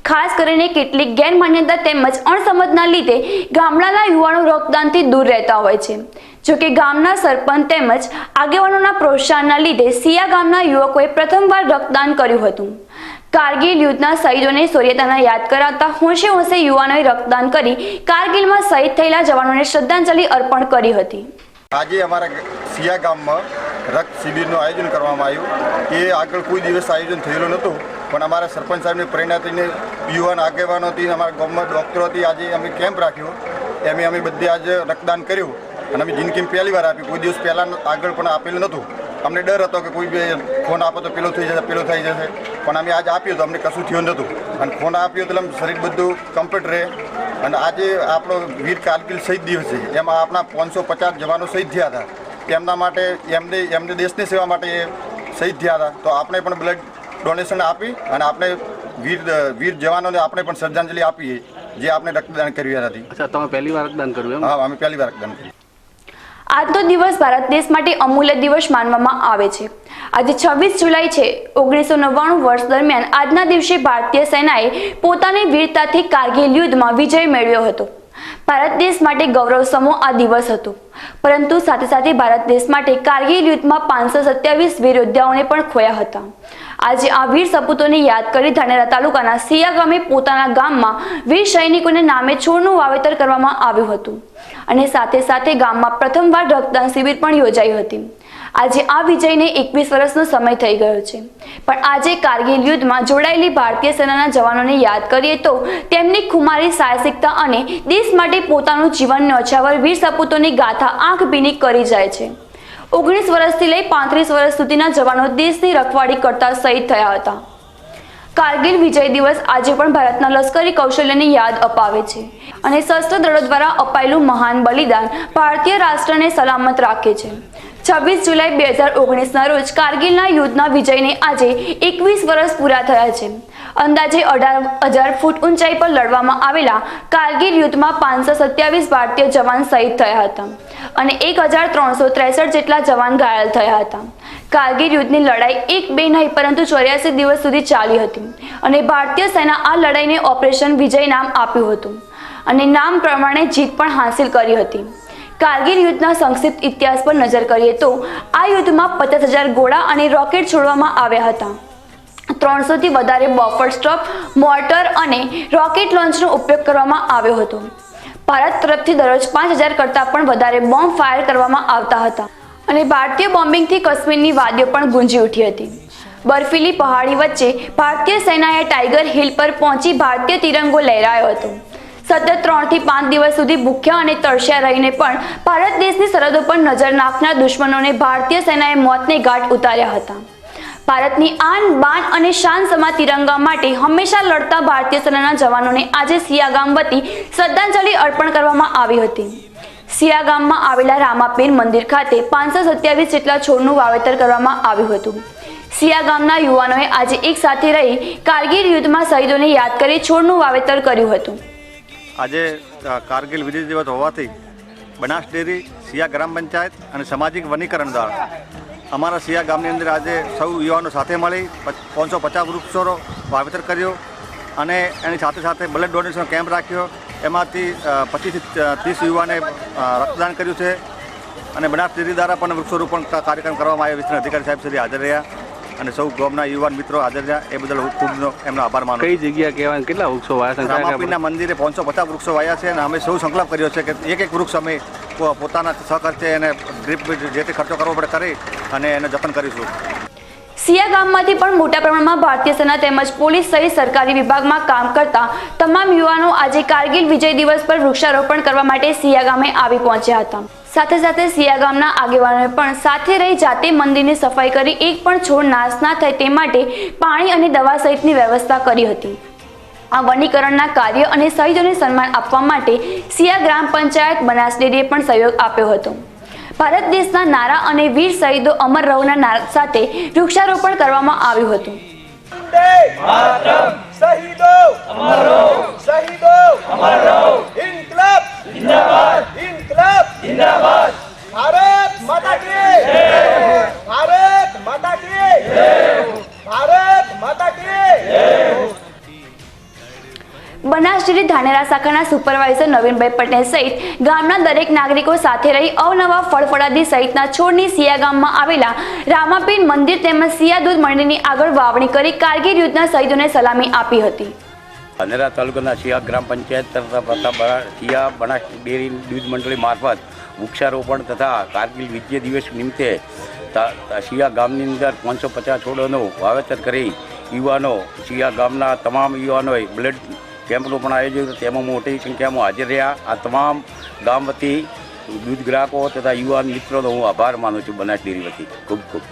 [SPEAKER 2] ખાસ કરીને કેટલીક ગેરમાન્યતા તેમજ અણસમજના લીધે ગામડાના યુવાનો રક્તદાનથી દૂર રહેતા હોય છે. જોકે ગામના સરપંચ તેમજ આગેવાનોના પ્રોત્સાહનના લીધે સિયા ગામના યુવકોએ પ્રથમવાર રક્તદાન કર્યું હતું. કારગિલ યુદ્ધના શહીદોને શૌર્યતાના યાદ કરાવતા હોંશે હોંશે યુવાનોએ રક્તદાન કરી કારગિલમાં શહીદ થયેલા જવાનોને શ્રદ્ધાંજલિ અર્પણ કરી હતી.
[SPEAKER 18] આજે અમારા સિયા ગામમાં રક્ત શિબિરનું આયોજન કરવામાં આવ્યું. એ આગળ કોઈ દિવસ આયોજન થયેલું નહોતું, પણ અમારા સરપંચ સાહેબની પ્રેરણાથી, યુવાન આગેવાનોથી, અમારા ગામમાં ડૉક્ટરોથી આજે અમે કેમ્પ રાખ્યો. અમે બધે આજે રક્તદાન કર્યું અને અમે જિંદગીમાં પહેલી વાર આપ્યું. કોઈ દિવસ પહેલાં આગળ પણ આપેલું નહોતું. અમને ડર હતો કે કોઈ બી ફોન આપો તો પેલો થઈ જશે, પેલો થઈ જશે, પણ અમે આજે આપ્યું તો અમને કશું થયું નહોતું. અને ફોન આપ્યો તો શરીર બધું કમ્પ્લીટ રહે. અને આજે આપણો વીર કારગિલ શહીદ દિવસ છે, એમાં આપણા 550 જવાનો શહીદ થયા હતા. એમના માટે એમને દેશની સેવા માટે એ શહીદ થયા હતા. તો આપણે પણ બ્લડ ડોનેશન આપી અને આપણે વીર જવાનોને આપણે પણ શ્રદ્ધાંજલિ આપીએ જે આપણે રક્તદાન કર્યું નથી.
[SPEAKER 19] અચ્છા, તમે પહેલી વાર રક્તદાન કર્યું?
[SPEAKER 18] હા, અમે પહેલી વાર રક્તદાન કર્યું.
[SPEAKER 2] આજનો દિવસ ભારત દેશ માટે અમૂલ્ય દિવસ માનવામાં આવે છે. આજે 26 જુલાઈ છે. 1999 વર્ષ દરમિયાન આજના દિવસે ભારતીય સેનાએ પોતાની વીરતાથી કારગિલ યુદ્ધમાં વિજય મેળવ્યો હતો. ભારત દેશ માટે ગૌરવસમો આ દિવસ હતો, પરંતુ સાથે સાથે ભારત દેશ માટે કારગિલ યુદ્ધમાં 527 વીર યોદ્ધાઓને પણ ખોયા હતા. આજે આ વીર સપૂતોને યાદ કરી ધાનેરા તાલુકાના સિયા ગામે પોતાના ગામમાં વીર સૈનિકોને નામે છોડનું વાવેતર કરવામાં આવ્યું હતું અને સાથે સાથે ગામમાં પ્રથમવાર રક્તદાન શિબિર પણ યોજાઈ હતી. આજે આ વિજયને 21 વર્ષનો સમય થઈ ગયો છે, પણ આજે કારગિલ યુદ્ધમાં જોડાયેલી ભારતીય સેનાના જવાનોને યાદ કરીએ તો તેમની ખુમારી, સાહસિકતા અને દેશ માટે પોતાનું જીવન ન્યોછાવર વીર સપૂતોની ગાથા આંખ ભીની કરી જાય છે. 19 વર્ષથી લઈ 35 વર્ષ સુધીના જવાનો દેશની રખવાળી કરતા શહીદ થયા હતા. કારગિલ વિજય દિવસ આજે પણ ભારતના લશ્કરી કૌશલ્યની યાદ અપાવે છે અને સશસ્ત્ર દળો દ્વારા અપાયેલું મહાન બલિદાન ભારતીય રાષ્ટ્રને સલામત રાખે છે. 26 જુલાઈ 2019ના રોજ કારગિલના યુદ્ધના વિજયને આજે 21 વર્ષ પૂરા થયા છે. અંદાજે 18,000 ફૂટ ઊંચાઈ પર લડવામાં આવેલા કારગિલ યુદ્ધમાં 527 ભારતીય જવાન શહીદ થયા હતા અને 1,363 જેટલા જવાન ઘાયલ થયા હતા. કારગિલ યુદ્ધની લડાઈ 1-2 નહીં પરંતુ 84 દિવસ સુધી ચાલી હતી અને ભારતીય સેના આ લડાઈને ઓપરેશન વિજય નામ આપ્યું હતું અને નામ પ્રમાણે જીત પણ હાંસિલ કરી હતી. કારગિલ યુદ્ધના સંક્ષિપ્ત ઇતિહાસ પર નજર કરીએ તો આ યુદ્ધમાં 50,000 ગોળા અને રોકેટ છોડવામાં આવ્યા હતા. 300થી વધારે બોફોર્ડ સ્ટોપ, મોર્ટર અને રોકેટ લોન્ચનો ઉપયોગ કરવામાં આવ્યો હતો. ભારત તરફથી દરરોજ 5,000 કરતાં પણ વધારે બોમ્બ ફાયર કરવામાં આવતા હતા અને ભારતીય બોમ્બિંગથી કાશ્મીરની વાદીઓ પણ ગુંજી ઉઠી હતી. બર્ફીલી પહાડી વચ્ચે ભારતીય સેનાએ ટાઈગર હિલ પર પહોંચી ભારતીય તિરંગો લહેરાયો હતો. સતત 3 થી 5 દિવસ સુધી ભૂખ્યા અને તરસ્યા રહીને પણ ભારત દેશની સરહદો પર નજર નાખનાર દુશ્મનોને ભારતીય સેનાએ મોતને ઘાટ ઉતાર્યા હતા. ભારતની આન, બાન અને શાન સમા તિરંગા માટે હંમેશા લડતા ભારતીય સેનાના જવાનોને આજે સિયા ગામ વતી શ્રદ્ધાંજલિ અર્પણ કરવામાં આવી હતી. સિયા ગામમાં આવેલા રામાપીર મંદિર ખાતે 527 જેટલા છોડનું વાવેતર કરવામાં આવ્યું હતું. સિયા ગામના યુવાનોએ આજે એક સાથે રહી કારગિલ યુદ્ધમાં શહીદોને યાદ કરી છોડનું વાવેતર કર્યું હતું.
[SPEAKER 17] આજે કારગિલ વિજય દિવસ હોવાથી બનાસ ડેરી, સિયા ગ્રામ પંચાયત અને સામાજિક વનીકરણ દ્વારા અમારા સિયા ગામની અંદર આજે સૌ યુવાનો સાથે મળી 550 વૃક્ષોનો વાવેતર કર્યો અને એની સાથે સાથે બ્લડ ડોનેશન કેમ્પ રાખ્યો. એમાંથી 25 થી 30 યુવાને રક્તદાન કર્યું છે અને બનાસ ડેરી દ્વારા પણ વૃક્ષારોપણ કાર્યક્રમ કરવામાં આવ્યો. વિસ્તરણ અધિકારી સાહેબ સુધી હાજર રહ્યા અને સૌ ગામના યુવાન મિત્રો હાજર રહ્યા. એ બદલ હું ખૂબ એમનો આભાર માનું.
[SPEAKER 19] કઈ જગ્યા કહેવાય, કેટલા વૃક્ષો વાયા છે?
[SPEAKER 17] રામાપીરના મંદિરે 550 વૃક્ષો વાયા છે અને અમે સૌ સંકલ્પ કર્યો છે કે એક વૃક્ષ અમે પોતાના સહખર્ચે એને ડ્રીપ જે તે ખર્ચો કરવો પડે કરી અને એને જતન કરીશું.
[SPEAKER 2] સિયા ગામમાંથી પણ મોટા પ્રમાણમાં ભારતીય સેના તેમજ પોલીસ સહિત સરકારી વિભાગમાં કામ કરતા તમામ યુવાનો આજે કારગિલ વિજય દિવસ પર વૃક્ષારોપણ કરવા માટે સિયા ગામે આવી પહોંચ્યા હતા. સાથે સાથે સિયા ગામના આગેવાનોએ પણ સાથે રહી જાતે મંદિરની સફાઈ કરી એક પણ છોડ નાશ ના થાય તે માટે પાણી અને દવા સહિતની વ્યવસ્થા કરી હતી. આ વનીકરણના કાર્ય અને શહીદોને સન્માન આપવા માટે સિયા ગ્રામ પંચાયત, બનાસ ડેરીએ પણ સહયોગ આપ્યો હતો. ભારત દેશના નારા અને વીર શહીદો અમર રહોના નારા સાથે વૃક્ષારોપણ કરવામાં આવ્યું હતું. બનાસ ડેરી ધાનેરા શાખાના સુપરવાઇઝર નવીનભાઈ પટેલ સહિત ગામના દરેક નાગરિકો સાથે રહી અવનવા ફળફળાદી સહિતના છોડની સિયા ગામમાં આવેલા રામાપીર મંદિર તેમજ સિયા દૂધ મંડળની આગળ વાવણી કરી કારગિલ યુદ્ધના શહીદોને સલામી આપી હતી.
[SPEAKER 19] ધાનેરા તાલુકાના સિયા ગ્રામ પંચાયત તથા સિયા બનાસ ડેરી દૂધ મંડળી મારફત વૃક્ષારોપણ તથા કારગિલ વિજય દિવસ નિમિત્તે સિયા ગામની અંદર 550 છોડોનું વાવેતર કરી યુવાનો, સિયા ગામના તમામ યુવાનોએ બ્લડ કેમ્પનું પણ આયોજન, તેમાં મોટી સંખ્યામાં હાજર રહ્યા. આ તમામ ગામ વતી દૂધ ગ્રાહકો તથા યુવાન મિત્રોનો હું આભાર માનું છું બનાસ ડેરી વતી. ખૂબ ખૂબ.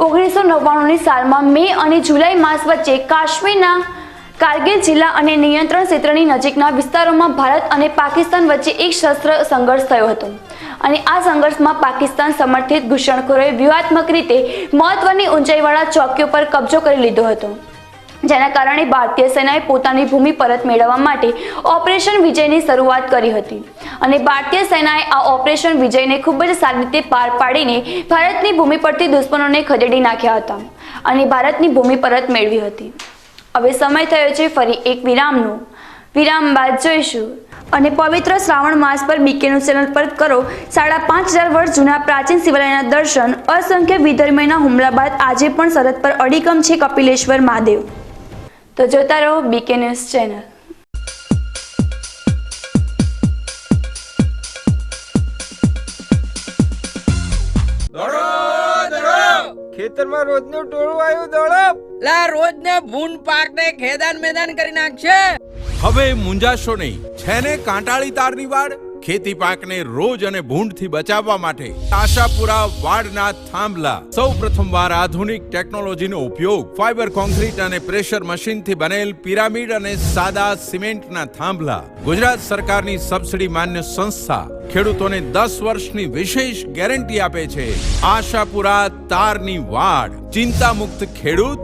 [SPEAKER 2] 1999ની સાલમાં મે અને જુલાઈ માસ વચ્ચે કાશ્મીરના કારગિલ જિલ્લા અને નિયંત્રણ ક્ષેત્રની નજીકના વિસ્તારોમાં ભારત અને પાકિસ્તાન વચ્ચે એક શસ્ત્ર સંઘર્ષ થયો હતો અને આ સંઘર્ષમાં પાકિસ્તાન સમર્થિત ઘૂસણખોરોએ વ્યૂહાત્મક રીતે મહત્વની ઊંચાઈવાળા ચોકીઓ પર કબજો કરી લીધો હતો. જેના કારણે ભારતીય સેનાએ પોતાની ભૂમિ પરત મેળવવા માટે ઓપરેશન વિજયની શરૂઆત કરી હતી અને ભારતીય સેનાએ આ ઓપરેશન વિજયને ખૂબ જ સારી રીતે પાર પાડીને ભારતની ભૂમિ પરથી દુશ્મનોને ખદેડી નાખ્યા હતા અને ભારતની ભૂમિ પરત મેળવી હતી. હવે સમય થયો છે ફરી એક વિરામનો. વિરામ બાદ જોઈશું. અને પવિત્ર શ્રાવણ માસ પર બીકે ન્યૂઝ ચેનલ પર કરો 5,500 વર્ષ જૂના પ્રાચીન શિવાલયના દર્શન. અસંખ્ય વિધર્મીઓના હુમલા બાદ આજે પણ સરહદ પર અડીખમ છે કપિલેશ્વર મહાદેવ. તો જોતા રહો બીકે ન્યૂઝ ચેનલ.
[SPEAKER 20] ખેતરમાં રોજનું ટોળું આવ્યું દોડો લા રોજને ભૂંડ પાકને ખેદાન મેદાન કરી નાખશે.
[SPEAKER 12] હવે મુંજાશો નહીં, છે ને કાંટાળી તારની વાડ. ખેતી પાકને રોજ અને ભૂંડથી બચાવવા માટે આશાપુરા વાડના થાંભલા. સૌ પ્રથમવાર આધુનિક ટેકનોલોજીનો ઉપયોગ, ફાઈબર કોન્ક્રીટ અને પ્રેશર મશીનથી બનેલ પિરામિડ અને સાદા સિમેન્ટના થાંભલા. ગુજરાત સરકારની સબસિડી માન્ય સંસ્થા ખેડૂતોને 10 વર્ષની વિશેષ ગેરંટી આપે છે. આશાપુરા તારની વાડ, ચિંતા મુક્ત ખેડૂત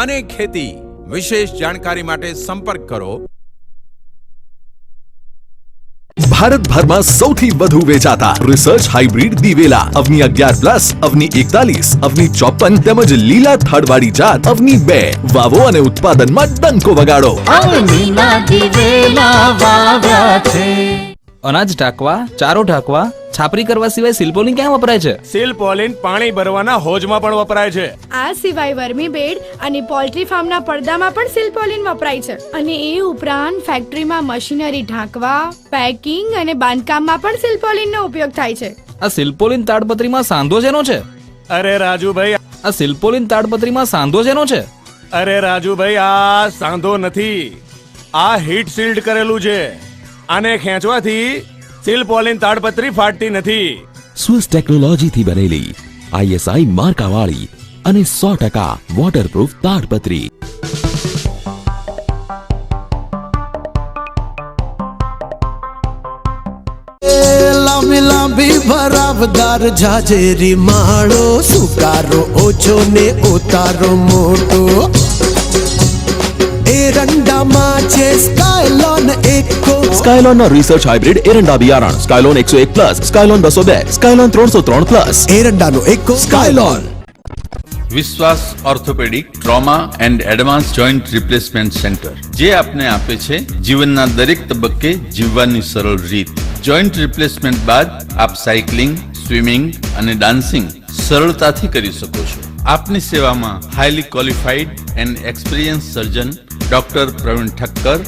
[SPEAKER 12] અને ખેતી. વિશેષ જાણકારી માટે સંપર્ક કરો.
[SPEAKER 14] ભારત ભરમાં સૌથી વધુ વેચાતા રિસર્ચ હાઇબ્રિડ દિવેલા અવની 11+, અવની 41, અવની 54 તેમજ લીલા થડવાળી જાત અવની 2 વાવો અને ઉત્પાદનમાં ડંકો વગાડો.
[SPEAKER 13] અવનીના દિવેલા વાવ્યા છે.
[SPEAKER 21] અનાજ ઢાંકવા, ચારો ઢાંકવા, છાપરી કરવા સિવાય સિલ્પોલિન ક્યાં વપરાય છે?
[SPEAKER 8] સિલ્પોલિન પાણી ભરવાના હોજમાં પણ વપરાય છે.
[SPEAKER 9] આ સિવાય વર્મી બેડ અને પોલ્ટ્રી ફાર્મના પડદામાં પણ સિલ્પોલિન વપરાય છે. અને એ ઉપરાંત ફેક્ટરીમાં મશીનરી ઢાંકવા, પેકિંગ અને બાંધકામમાં પણ સિલ્પોલિનનો ઉપયોગ થાય છે.
[SPEAKER 21] આ સિલ્પોલિન તાડપત્રીમાં સાંધો જેનો છે?
[SPEAKER 8] અરે રાજુભાઈ,
[SPEAKER 21] આ સિલ્પોલિન તાડપત્રીમાં સાંધો જેનો છે?
[SPEAKER 8] અરે રાજુભાઈ, આ સાંધો નથી, આ હીટ શીલ્ડ કરેલું છે. આને ખેંચવાથી સિલ્પોલિન તાડપત્રી ફાટતી નથી.
[SPEAKER 14] સ્વિસ ટેકનોલોજીથી બનેલી ISI માર્કાવાળી અને 100% વોટરપ્રૂફ તાડપત્રી.
[SPEAKER 13] લાંબી લાંબી ભરાવદાર જાજેરી માળો, સુકારો ઓછો ને ઉતારો મોટો. એરંડામાં છે સ્કાયલોન એકો.
[SPEAKER 14] સ્કાયલોનના રિસર્ચ હાઇબ્રિડ એરંડા બિયારણ સ્કાયલોન 101+, સ્કાયલોન 202, સ્કાયલોન 303+.
[SPEAKER 13] એરંડાનો એકો સ્કાયલોન.
[SPEAKER 22] વિશ્વાસ orthopaedic trauma and advance joint replacement centre, જે આપને આપે છે જીવનના દરેક તબક્કે જીવવાની સરળ રીત. જોઈન્ટ રિપ્લેસમેન્ટ બાદ આપ સાયકલિંગ, સ્વિમિંગ અને ડાન્સિંગ સરળતાથી કરી શકો છો. આપની સેવામાં highly qualified and experience surgeon doctor Pravin Thakkar,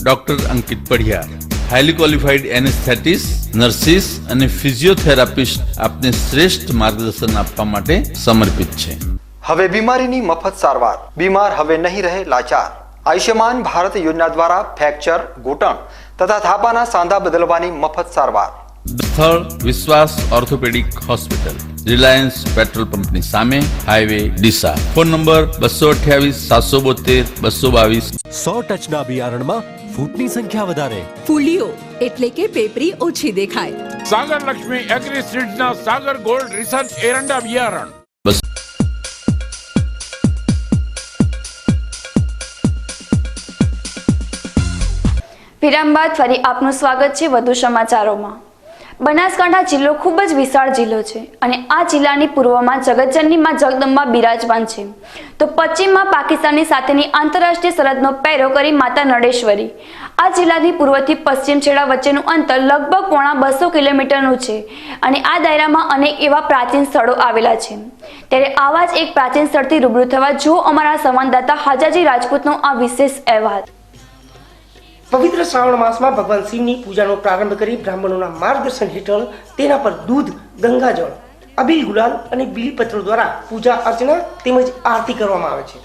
[SPEAKER 22] doctor Ankit Padhiyar, highly qualified anaesthetist, nurses અને ફિઝિયોથેરાપિસ્ટ આપને શ્રેષ્ઠ માર્ગદર્શન આપવા માટે સમર્પિત છે.
[SPEAKER 1] હવે બીમારીની મફત સારવાર. બીમાર હવે નહીં રહે લાચાર. આયુષ્યમાન ભારત યોજના દ્વારા ફ્રેક્ચર, ઘૂંટણ તથા થાપાના સાંધા બદલવાની મફત સારવાર.
[SPEAKER 22] સ્થળ વિશ્વાસ ઓર્થોપેડિક હોસ્પિટલ, રિલાયન્સ પેટ્રોલ પંપની સામે, હાઈવે ડીસા. Phone number 228 772 222.
[SPEAKER 7] 100 ટચના બિયારણમાં ફૂટની સંખ્યા વધારે.
[SPEAKER 11] ફૂલિયો એટલે કે પેપરી ઓછી દેખાય.
[SPEAKER 12] સાગર લક્ષ્મી એગ્રી સીડ્સના સાગર ગોલ્ડ રિસર્ચ એરંડા બિયારણ.
[SPEAKER 2] વિરામ બાદ ફરી આપનું સ્વાગત છે વધુ સમાચારોમાં. બનાસકાંઠા જિલ્લો ખૂબ જ વિશાળ જિલ્લો છે અને આ જિલ્લાની પૂર્વમાં જગતજનની માં જગદંબા બિરાજમાન છે, તો પશ્ચિમમાં પાકિસ્તાનની સાથેની આંતરરાષ્ટ્રીય સરહદનો પહેરો કરી માતા નડેશ્વરી. આ જિલ્લાની પૂર્વથી પશ્ચિમ છેડા વચ્ચેનું અંતર લગભગ 250 કિલોમીટરનું છે અને આ દાયરામાં અનેક એવા પ્રાચીન સ્થળો આવેલા છે. ત્યારે આવા જ એક પ્રાચીન સ્થળથી રૂબરૂ થવા જો અમારા સંવાદદાતા હાજાજી રાજપૂતનો આ વિશેષ અહેવાલ.
[SPEAKER 15] પવિત્ર શ્રાવણ માસમાં ભગવાન શિવની પૂજાનો પ્રારંભ કરી બ્રાહ્મણોના માર્ગદર્શન હેઠળ તેના પર દૂધ, ગંગાજળ, અબીલ ગુલાલ અને બીલીપત્રો દ્વારા પૂજા અર્ચના તેમજ આરતી કરવામાં આવે છે.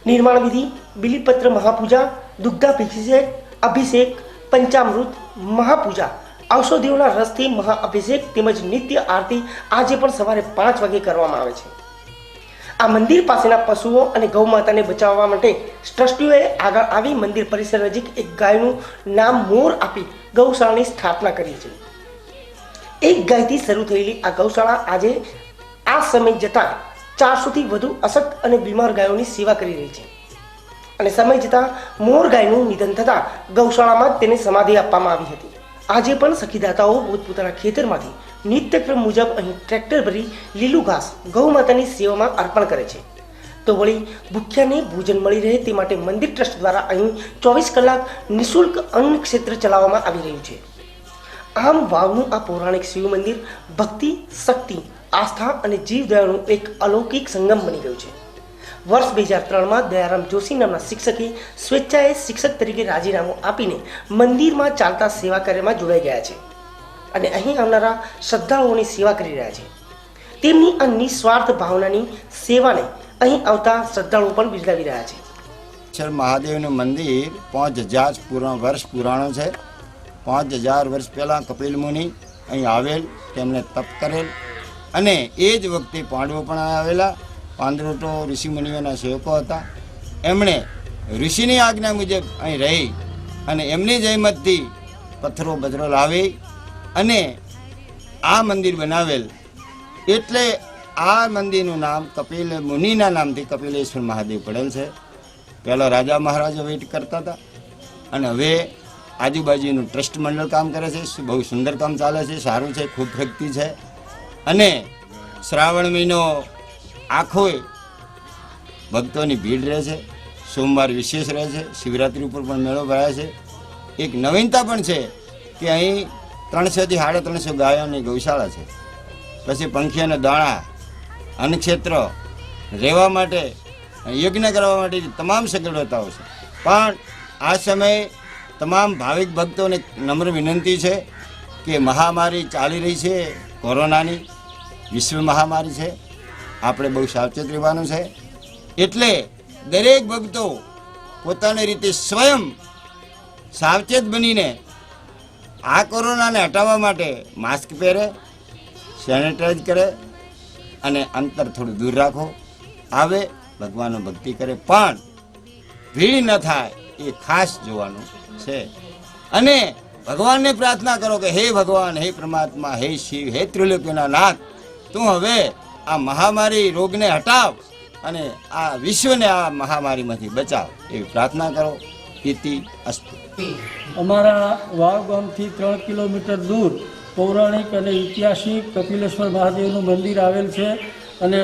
[SPEAKER 15] નિર્માણ વિધિ, બીલીપત્ર મહાપૂજા, દુગ્ધાભિષેક, અભિષેક, પંચામૃત મહાપૂજા, ઔષધિઓના રસથી મહાઅભિષેક તેમજ નિત્ય આરતી આજે પણ સવારે 5 વાગે કરવામાં આવે છે. આ મંદિર પાસેના પશુઓ અને ગૌ માતાને બચાવવા માટે ટ્રસ્ટીઓએ આગળ આવી મંદિર પરિસર નજીક એક ગાયનું નામ મોર આપી ગૌશાળાની સ્થાપના કરી છે. એક ગાયથી શરૂ થયેલી આ ગૌશાળા આજે આ સમય જતાં 400થી વધુ અશક્ત અને બીમાર ગાયોની સેવા કરી રહી છે અને સમય જતાં મોર ગાયનું નિધન થતાં ગૌશાળામાં જ તેને સમાધિ આપવામાં આવી હતી. આજે પણ સખીદાતાઓ પોતપોતાના ખેતરમાંથી નિત્યક્રમ મુજબ અહીં ટ્રેક્ટર ભરી લીલું ઘાસ ગૌ માતાની સેવામાં અર્પણ કરે છે. તો વળી ભૂખ્યાને ભોજન મળી રહે તે માટે મંદિર ટ્રસ્ટ દ્વારા અહીં 24 કલાક નિઃશુલ્ક અન્ન ક્ષેત્ર ચલાવવામાં આવી રહ્યું છે. આમ વાવનું આ પૌરાણિક શિવ મંદિર ભક્તિ, શક્તિ, આસ્થા અને જીવદયાનું એક અલૌકિક સંગમ બની ગયું છે. વર્ષ 2003માં દયારામ જોશી નામના શિક્ષકે સ્વેચ્છાએ શિક્ષક તરીકે રાજીનામું આપીને મંદિરમાં ચાલતા સેવા કાર્યમાં જોડાઈ ગયા છે અને અહીં આવનારા શ્રદ્ધાળુઓની સેવા કરી રહ્યા છે. તેમની આ નિસ્વાર્થ ભાવનાની સેવાને અહીં આવતા શ્રદ્ધાળુઓ પણ બિરદાવી રહ્યા છે.
[SPEAKER 3] મહાદેવનું મંદિર 5000 વર્ષ પુરાણું છે. 5000 વર્ષ પહેલાં કપિલ મુનિ અહીં આવેલ, તેમણે તપ કરેલ અને એ જ વખતે પાંડવો પણ આવેલા. પાંડવો ઋષિમુનિઓના સેવકો હતા. એમણે ઋષિની આજ્ઞા મુજબ અહીં રહી અને એમની જહેમતથી પથ્થરો બથરો લાવી અને આ મંદિર બનાવેલ. એટલે આ મંદિરનું નામ કપિલ મુનિના નામથી કપિલેશ્વર મહાદેવ પડેલ છે. પહેલાં રાજા મહારાજા વેઇટ કરતા હતા અને હવે આજુબાજુનું ટ્રસ્ટ મંડળ કામ કરે છે. બહુ સુંદર કામ ચાલે છે, સારું છે, ખૂબ પ્રગતિ છે. અને શ્રાવણ મહિનો આખો ભક્તોની ભીડ રહે છે. સોમવાર વિશેષ રહે છે. શિવરાત્રિ ઉપર પણ મેળો ભરાય છે. એક નવીનતા પણ છે કે અહીં 300 થી 350 ગાયોની ગૌશાળા છે. પછી પંખીઓના દાણા, અન્નક્ષેત્ર, રહેવા માટે, યજ્ઞ કરવા માટેની તમામ સગવડતાઓ છે. પણ આ સમયે તમામ ભાવિક ભક્તોને નમ્ર વિનંતી છે કે મહામારી ચાલી રહી છે, કોરોનાની વિશ્વ મહામારી છે, આપણે બહુ સાવચેત રહેવાનું છે. એટલે દરેક ભક્તો પોતાની રીતે સ્વયં સાવચેત બનીને આ કોરોનાને હટાવવા માટે માસ્ક પહેરે, સેનિટાઈઝ કરે અને અંતર થોડું દૂર રાખો. આવે ભગવાનનો ભક્તિ કરે પણ ભીડ ન થાય એ ખાસ જોવાનું છે. અને ભગવાનને પ્રાર્થના કરો કે હે ભગવાન, હે પરમાત્મા, હે શિવ, હે ત્રિલોકીના નાથ, તું હવે આ મહામારી રોગને હટાવ અને આ વિશ્વને આ મહામારીમાંથી બચાવ એવી પ્રાર્થના કરો. ઇતિ અસ્તુ.
[SPEAKER 4] અમારા વાવ ગામથી 3 કિલોમીટર દૂર પૌરાણિક અને ઐતિહાસિક કપિલેશ્વર મહાદેવનું મંદિર આવેલ છે અને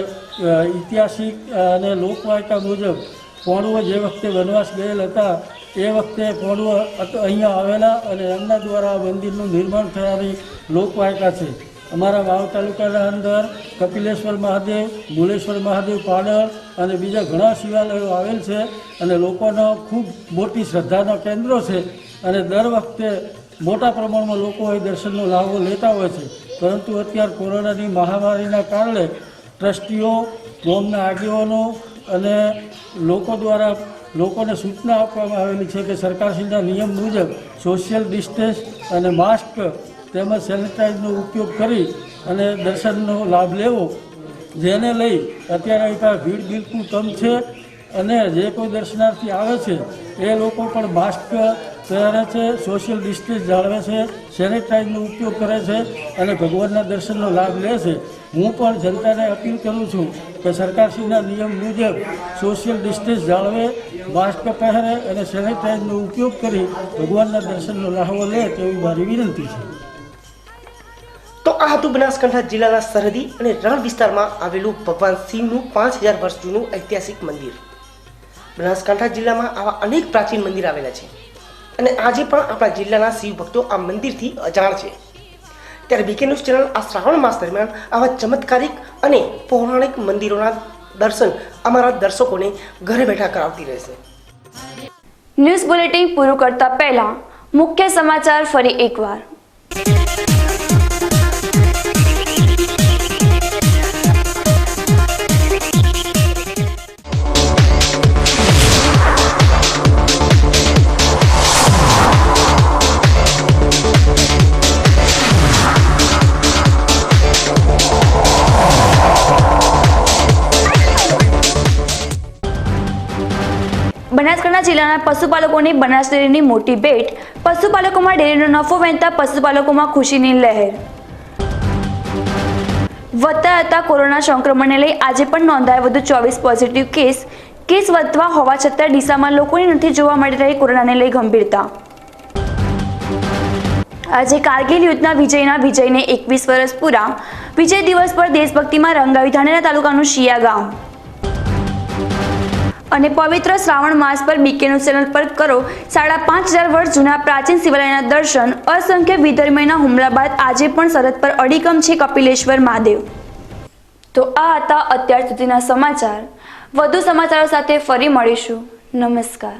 [SPEAKER 4] ઐતિહાસિક અને લોકવાયકા મુજબ પાંડવો જે વખતે વનવાસ ગયેલ હતા એ વખતે પાંડવો અહીંયા આવેલા અને એમના દ્વારા મંદિરનું નિર્માણ થયાની લોકવાયકા છે. અમારા વાવ તાલુકાના અંદર કપિલેશ્વર મહાદેવ, ભુલેશ્વર મહાદેવ પાડળ અને બીજા ઘણા શિવાલયો આવેલ છે અને લોકોનો ખૂબ મોટી શ્રદ્ધાના કેન્દ્રો છે અને દર વખતે મોટા પ્રમાણમાં લોકો અહીં દર્શનનો લાભો લેતા હોય છે. પરંતુ અત્યારે કોરોનાની મહામારીના કારણે ટ્રસ્ટીઓ, ગામના આગેવાનો અને લોકો દ્વારા લોકોને સૂચના આપવામાં આવેલી છે કે સરકારશ્રીના નિયમ મુજબ સોશિયલ ડિસ્ટન્સ અને માસ્ક તેમજ સેનિટાઈઝનો ઉપયોગ કરી અને દર્શનનો લાભ લેવો. જેને લઈ અત્યારે અહીં ભીડ બિલકુલ કમ છે અને જે કોઈ દર્શનાર્થી આવે છે એ લોકો પણ માસ્ક પહેરે છે, સોશિયલ ડિસ્ટન્સ જાળવે છે, સેનિટાઈઝનો ઉપયોગ કરે છે અને ભગવાનના દર્શનનો લાભ લે છે. હું પણ જનતાને અપીલ કરું છું કે સરકારશ્રીના નિયમ મુજબ સોશિયલ ડિસ્ટન્સ જાળવે, માસ્ક પહેરે અને સેનિટાઈઝનો ઉપયોગ કરી ભગવાનના દર્શનનો લાહવો લે તેવી મારી વિનંતી છે.
[SPEAKER 15] તો આ હતું બનાસકાંઠા જિલ્લાના સરહદી અને રણ વિસ્તારમાં આવેલું ભગવાન શિવનું 5000 વર્ષ જૂનું ઐતિહાસિક મંદિર. બનાસકાંઠા જિલ્લામાં આવા અનેક પ્રાચીન મંદિર આવેલા છે અને આજે પણ આપણા જિલ્લાના શિવ ભક્તો આ મંદિરથી અજાણ છે. ત્યારે બીકે ન્યૂઝ ચેનલ આ શ્રાવણ માસ દરમિયાન આવા ચમત્કારિક અને પૌરાણિક મંદિરોના દર્શન અમારા દર્શકોને ઘરે બેઠા કરાવતી રહેશે.
[SPEAKER 2] ન્યૂઝ બુલેટિન પૂરું કરતા પહેલા મુખ્ય સમાચાર ફરી એકવાર. બનાસકાંઠા જિલ્લાના પશુપાલકોની બનાસ ડેરીની મોટી ભેટ. પશુપાલકોમાં ડેરીનો નફો વહેંચતા પશુપાલકોમાં ખુશીની લહેર. વધતા જતા કોરોના સંક્રમણને લઈ આજે પણ નોંધાયા વધુ 24 પોઝિટિવ કેસ વધવા હોવા છતાં ડીસામાં લોકોની નથી જોવા મળી રહી કોરોનાને લઈ ગંભીરતા. આજે કારગિલ યુદ્ધના વિજયને 21 વર્ષ પૂરા. વિજય દિવસ પર દેશભક્તિમાં રંગાયું ધાનેરા તાલુકાનું શિયા ગામ. અને પવિત્ર શ્રાવણ માસ પર બીકેનું ચેનલ પર કરો 5,500 વર્ષ જૂના પ્રાચીન શિવાલયના દર્શન. અસંખ્ય વિધર્મીના હુમલા બાદ આજે પણ સરહદ પર અડીકમ છે કપિલેશ્વર મહાદેવ. તો આ હતા અત્યાર સુધીના સમાચાર. વધુ સમાચારો સાથે ફરી મળીશું. નમસ્કાર.